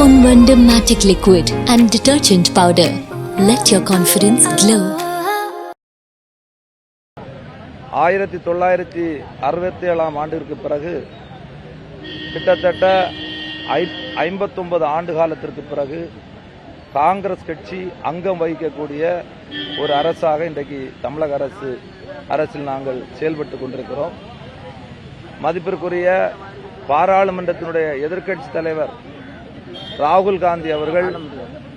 Pon Vanda Matic Liquid and Detergent Powder. Let your confidence glow. 1967 ஆண்டிற்கு பிறகு கிட்டத்தட்ட 59 ஆண்டு காலத்திற்கு பிறகு காங்கிரஸ் கட்சி அங்கம் வகிக்கக்கூடிய ஒரு அரசாக இன்றைக்கு தமிழக அரசில் நாங்கள் செயல்பட்டுக் கொண்டிருக்கிறோம். மதிப்பிற்குரிய பாராளுமன்றத்தினுடைய எதிர்க்கட்சி தலைவர் ராகுல் காந்தி அவர்கள்,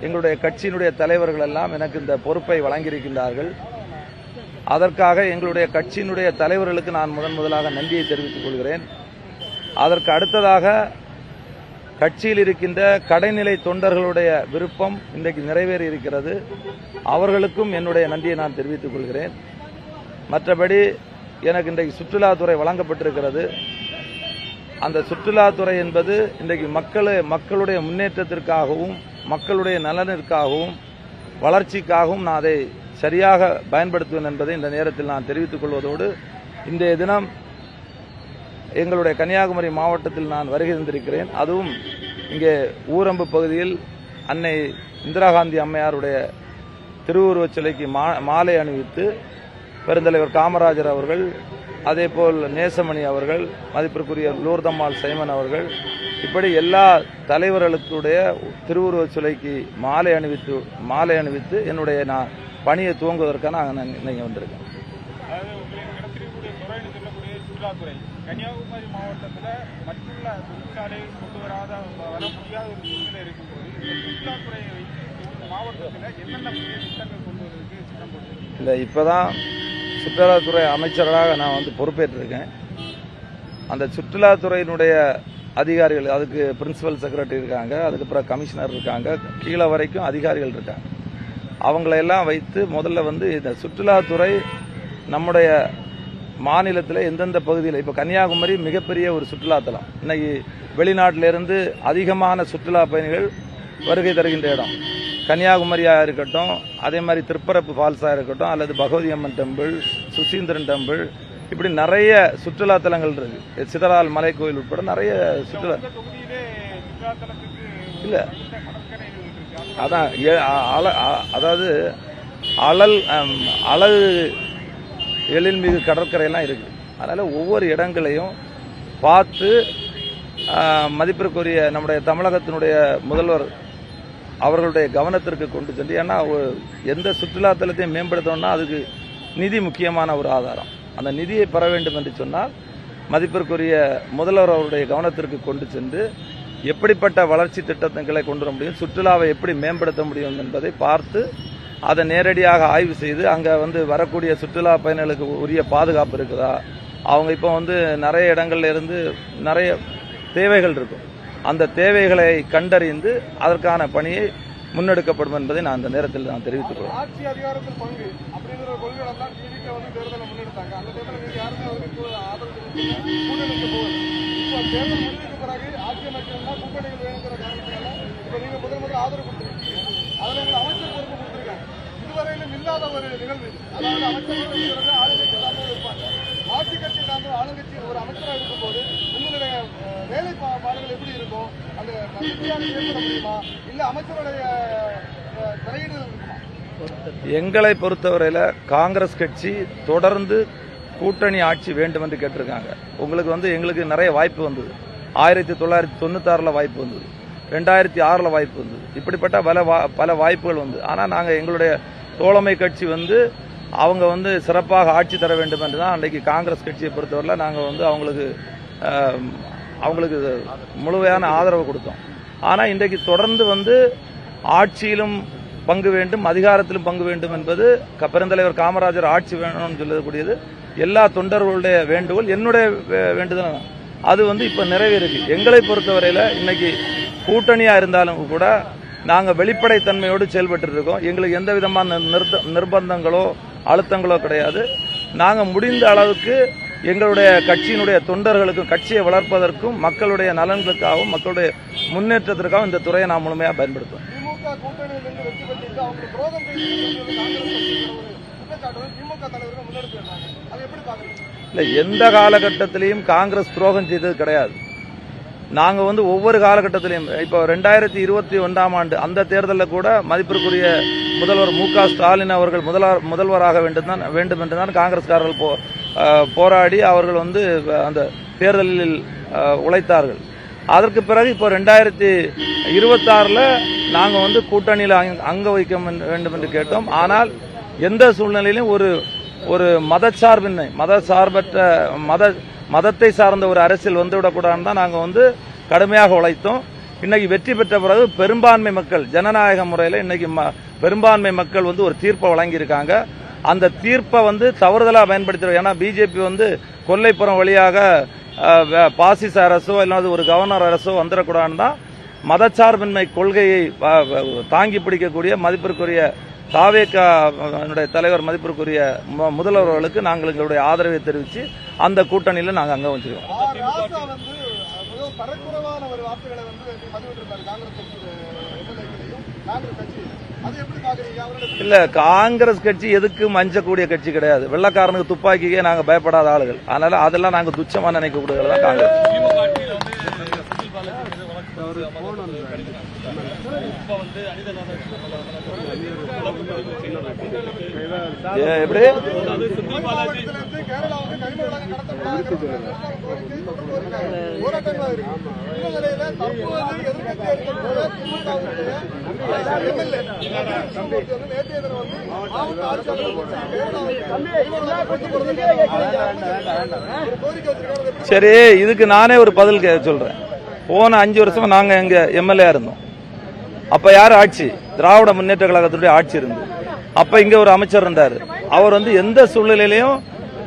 எங்களுடைய கட்சியினுடைய தலைவர்கள் எல்லாம் எனக்கு இந்த பொறுப்பை வழங்கியிருக்கின்றார்கள். அதற்காக எங்களுடைய கட்சியினுடைய தலைவர்களுக்கு நான் முதலாக நன்றியை தெரிவித்துக் கொள்கிறேன். அதற்கு அடுத்ததாக கட்சியில் இருக்கின்ற கடைநிலை தொண்டர்களுடைய விருப்பம் இன்றைக்கு நிறைவேறி இருக்கிறது. அவர்களுக்கும் என்னுடைய நன்றியை நான் தெரிவித்துக் கொள்கிறேன். மற்றபடி எனக்கு இன்றைக்கு சுற்றுலாத்துறை வழங்கப்பட்டிருக்கிறது. அந்த சுற்றுலாத்துறை என்பது இன்றைக்கு மக்களுடைய முன்னேற்றத்திற்காகவும் மக்களுடைய நலனிற்காகவும் வளர்ச்சிக்காகவும் நான் அதை சரியாக பயன்படுத்துவேன் என்பதை இந்த நேரத்தில் நான் தெரிவித்துக் கொள்வதோடு, இன்றைய தினம் எங்களுடைய கன்னியாகுமரி மாவட்டத்தில் நான் வருகை தந்திருக்கிறேன். அதுவும் இங்கே ஊரம்பு பகுதியில் அன்னை இந்திரா காந்தி அம்மையாருடைய திருவுருவச் சிலைக்கு மாலை அணிவித்து பெருந்தலைவர் காமராஜர் அவர்கள், அதேபோல் நேசமணி அவர்கள், மதிப்பிற்குரிய லூர்தம்மாள் சைமன் அவர்கள், இப்படி எல்லா தலைவர்களுடைய திருவுருவச் சிலைக்கு மாலை அணிவித்து என்னுடைய நான் பணியை துவங்குவதற்காக நான் இன்னைக்கு வந்திருக்கேன். கன்னியாகுமரி மாவட்டத்தில் மற்றுள்ள தொழிற்சாலை கொண்டு வர முடியாத ஒரு சூழ்நிலை இருக்கும்போது சுற்றுலாத்துறையை வைத்து மாவட்டத்தில் என்னென்ன புதிய திட்டங்கள் கொண்டு வருவதற்கு திட்டம் போட்டு இல்லை, இப்போதான் சுற்றுலாத்துறை அமைச்சராக நான் பொறுப்பேற்றிருக்கேன். அந்த சுற்றுலாத்துறையினுடைய அதிகாரிகள், அதுக்கு பிரின்சிபல் செக்ரட்டரி இருக்காங்க, அதுக்கப்புறம் கமிஷனர் இருக்காங்க, கீழே வரைக்கும் அதிகாரிகள் இருக்காங்க. அவங்களையெல்லாம் வைத்து முதல்ல இந்த சுற்றுலாத்துறை நம்முடைய மாநிலத்தில் எந்தெந்த பகுதியில், இப்போ கன்னியாகுமரி மிகப்பெரிய ஒரு சுற்றுலாத்தலம். இன்னைக்கு வெளிநாட்டிலிருந்து அதிகமான சுற்றுலா பயணிகள் வருகை தருகின்ற இடம் கன்னியாகுமரியாக இருக்கட்டும், அதே மாதிரி திருப்பரப்பு ஃபால்ஸாக இருக்கட்டும், அல்லது பகவதி அம்மன் டெம்பிள், சுசீந்திரன் டெம்பிள், இப்படி நிறைய சுற்றுலாத்தலங்கள் இருக்கு. சிதறால் மலை கோயில் உட்பட நிறைய சுற்றுலா இல்லை. அதான் அதாவது அழகு எழில்மிகு கடற்கரையெல்லாம் இருக்கு. அதனால ஒவ்வொரு இடங்களையும் பார்த்து மதிப்பிற்குரிய நம்முடைய தமிழகத்தினுடைய முதல்வர் அவர்களுடைய கவனத்திற்கு கொண்டு சென்று, ஏன்னா எந்த சுற்றுலாத்தலத்தையும் மேம்படுத்தணும்னா அதுக்கு நிதி முக்கியமான ஒரு ஆதாரம். அந்த நிதியை பெற வேண்டும் என்று சொன்னால் மதிப்பிற்குரிய முதல்வர் அவருடைய கவனத்திற்கு கொண்டு சென்று எப்படிப்பட்ட வளர்ச்சி திட்டங்களை கொண்டு வர முடியும், சுற்றுலாவை எப்படி மேம்படுத்த முடியும் என்பதை பார்த்து அதை நேரடியாக ஆய்வு செய்து அங்கே வரக்கூடிய சுற்றுலா பயணிகளுக்கு உரிய பாதுகாப்பு இருக்குதா, அவங்க இப்போ நிறைய இடங்கள்ல இருந்து நிறைய தேவைகள் இருக்கும், அந்த தேவைகளை கண்டறிந்து அதற்கான பணியை முன்னெடுக்கப்படும் என்பதை நான் அந்த நேரத்தில் நான் தெரிவித்துக் கொள்கிறேன். ஆட்சி அதிகாரத்தில் பங்கு அப்படிங்கிற கொள்கைகள் தான் தேர்தலை முன்னெடுத்தாங்க. அந்த தேர்தலில் நீங்க யாருமே ஆதரவு கூட்டணிக்கு போகல. இப்போ தேர்தல் முடிவுக்கு பிறகு ஆட்சி அமைச்சர்னா கூட்டணிகள் வேணுங்கிற காரணத்தினால இப்போ நீங்க முதல் ஆதரவு கொடுத்துருக்கீங்க. அதில் உங்களை அமைச்சர் பொறுப்பு கொடுத்துருக்காங்க. இதுவரையிலும் இல்லாத ஒரு நிகழ்வு. அதாவது அமைச்சர்கள் ஆளுங்கட்சி சார்ந்தவர் இருப்பாங்க. ஆட்சி கட்சி சார்ந்த ஆளுங்கட்சி ஒரு அமைச்சராக இருக்கும்போது உங்களுடைய வேலை பாடுகள் எப்படி இருக்கும்? அந்த நம்பிக்கையாக ஏற்பட முடியுமா, இல்ல அமைச்சருடைய தலையீடு இருக்குமா? எங்களை பொறுத்தவரையில காங்கிரஸ் கட்சி தொடர்ந்து கூட்டணி ஆட்சி வேண்டும் என்று கேட்டிருக்காங்க. உங்களுக்கு எங்களுக்கு நிறைய வாய்ப்பு வந்தது. 1996 வாய்ப்பு வந்தது, 2006 வாய்ப்பு வந்தது, இப்படிப்பட்ட பல வாய்ப்புகள் வந்து. ஆனால் நாங்கள் எங்களுடைய தோழமை கட்சி அவங்க சிறப்பாக ஆட்சி தர வேண்டும் என்று தான் அன்றைக்கு காங்கிரஸ் கட்சியை பொறுத்தவரையில் நாங்கள் அவங்களுக்கு முழுமையான ஆதரவு கொடுத்தோம். ஆனால் இன்றைக்கு தொடர்ந்து ஆட்சியிலும் பங்கு வேண்டும், அதிகாரத்திலும் பங்கு வேண்டும் என்பது பெருந்தலைவர் காமராஜர் ஆட்சி வேணும்னு சொல்லக்கூடியது எல்லா தொண்டர்களுடைய வேண்டுகோள், என்னுடைய வேண்டுதல். அது இப்போ நிறைவேறுது. எங்களை பொறுத்தவரையில் இன்னைக்கு கூட்டணியா இருந்தாலும் கூட நாங்கள் வெளிப்படைத்தன்மையோடு செயல்பட்டு இருக்கோம். எங்களுக்கு எந்த விதமான நிர்பந்தங்களோ அழுத்தங்களோ கிடையாது. நாங்கள் முடிந்த அளவுக்கு எங்களுடைய கட்சியினுடைய தொண்டர்களுக்கும் கட்சியை வளர்ப்பதற்கும் மக்களுடைய நலன்களுக்காகவும் மக்களுடைய முன்னேற்றத்திற்காகவும் இந்த துறையை நாம் முழுமையாக பயன்படுத்துவோம். இல்லை, எந்த காலகட்டத்திலையும் காங்கிரஸ் துரோகம் செய்தது கிடையாது. நாங்க வந்து ஒவ்வொரு காலகட்டத்திலையும் இப்போ 2021ஆம் ஆண்டு அந்த தேர்தலில் கூட மதிப்பிற்குரிய முதல்வர் மு.க. ஸ்டாலின் அவர்கள் முதல்வராக வேண்டும் என்றுதான் காங்கிரஸ்காரர்கள் போராடி அவர்கள் வந்து அந்த தேர்தலில் உழைத்தார்கள். அதற்கு பிறகு இப்போ 2026ல் நாங்கள் வந்து கூட்டணியில் அங்க வைக்க வேண்டும் என்று கேட்டோம். ஆனால் எந்த சூழ்நிலையிலும் ஒரு மதத்தை சார்ந்த ஒரு அரசியல் வந்துவிடக்கூடாதுன்னு தான் நாங்கள் வந்து கடுமையாக உழைத்தோம். இன்னைக்கு வெற்றி பெற்ற பிறகு பெரும்பான்மை மக்கள் ஜனநாயக முறையில் இன்னைக்கு பெரும்பான்மை மக்கள் வந்து ஒரு தீர்ப்பை வழங்கியிருக்காங்க. அந்த தீர்ப்பை வந்து தவறுதலாக பயன்படுத்துகிறோம். ஏன்னா பிஜேபி வந்து கொல்லைப்புறம் வழியாக பாசிச அரசோ இல்லாத ஒரு கவர்னர் அரசோ வந்துடக்கூடாதுன்னு தான் மதச்சார்பின்மை கொள்கையை தாங்கி பிடிக்கக்கூடிய மதிப்பிற்குரிய தாவேகா தலைவர் மதிப்பிற்குரிய முதல்வர்களுக்கு நாங்கள் எங்களுடைய ஆதரவை தெரிவித்து அந்த கூட்டணியில் நாங்கள் அங்க வச்சிருக்கோம். இல்ல, காங்கிரஸ் கட்சி எதுக்கு மஞ்சக்கூடிய கட்சி கிடையாது. வெள்ளக்காரனுக்கு துப்பாக்கிக்கே நாங்க பயப்படாத ஆளுகள். அதனால அதெல்லாம் நாங்க துச்சமா நினைக்கக்கூடியது தான் காங்கிரஸ். எப்படி சரி, இதுக்கு நானே ஒரு பதில் சொல்றேன். போன 5 வருஷமா நாங்க எங்க எம்எல்ஏ இருந்தோம். அப்ப யாரு ஆட்சி? திராவிட முன்னேற்ற கழகத்துடைய ஆட்சி இருந்து. அப்ப இங்க ஒரு அமைச்சர் இருந்தாரு. அவர் வந்து எந்த சூழ்நிலையிலையும்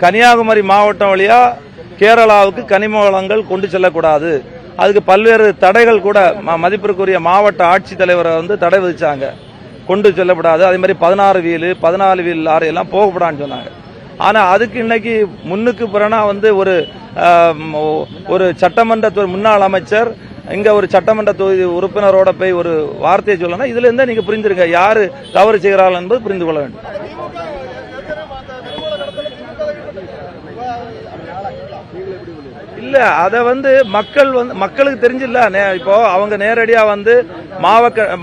கன்னியாகுமரி மாவட்டம் வழியா கேரளாவுக்கு கனிம வளங்கள் கொண்டு செல்லக்கூடாது, அதுக்கு பல்வேறு தடைகள் கூட மதிப்பிற்குரிய மாவட்ட ஆட்சித்தலைவரை வந்து தடை விதிச்சாங்க. கொண்டு செல்லப்படாது, அதே மாதிரி 16 வீல் 14 வீல் லாரி எல்லாம் போகப்படான்னு சொன்னாங்க. ஆனா அதுக்கு இன்னைக்கு முன்னுக்கு பிறனா வந்து ஒரு சட்டமன்ற முன்னாள் அமைச்சர் இங்க ஒரு சட்டமன்ற தொகுதி உறுப்பினரோட போய் ஒரு வார்த்தையை சொல்லணும். இதுல இருந்தா நீங்க புரிஞ்சிருங்க யாரு தவறு செய்கிறார்கள் என்பது புரிந்து கொள்ள வேண்டும். இல்ல, அத வந்து மக்களுக்கு தெரிஞ்சில்ல. இப்போ அவங்க நேரடியா வந்து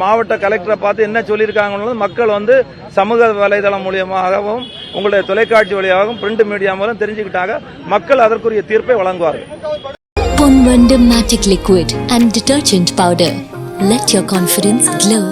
மாவட்ட கலெக்டரை பார்த்து என்ன சொல்லியிருக்காங்க மக்கள் வந்து சமூக வலைதளம் மூலியமாகவும் உங்களுடைய தொலைக்காட்சி வழியாகவும் பிரிண்ட் மீடியா மூலம் தெரிஞ்சுக்கிட்டாங்க. மக்கள் அதற்குரிய தீர்ப்பை வழங்குவார்கள். Ponvandam Magic Liquid and Detergent Powder. Let your confidence glow.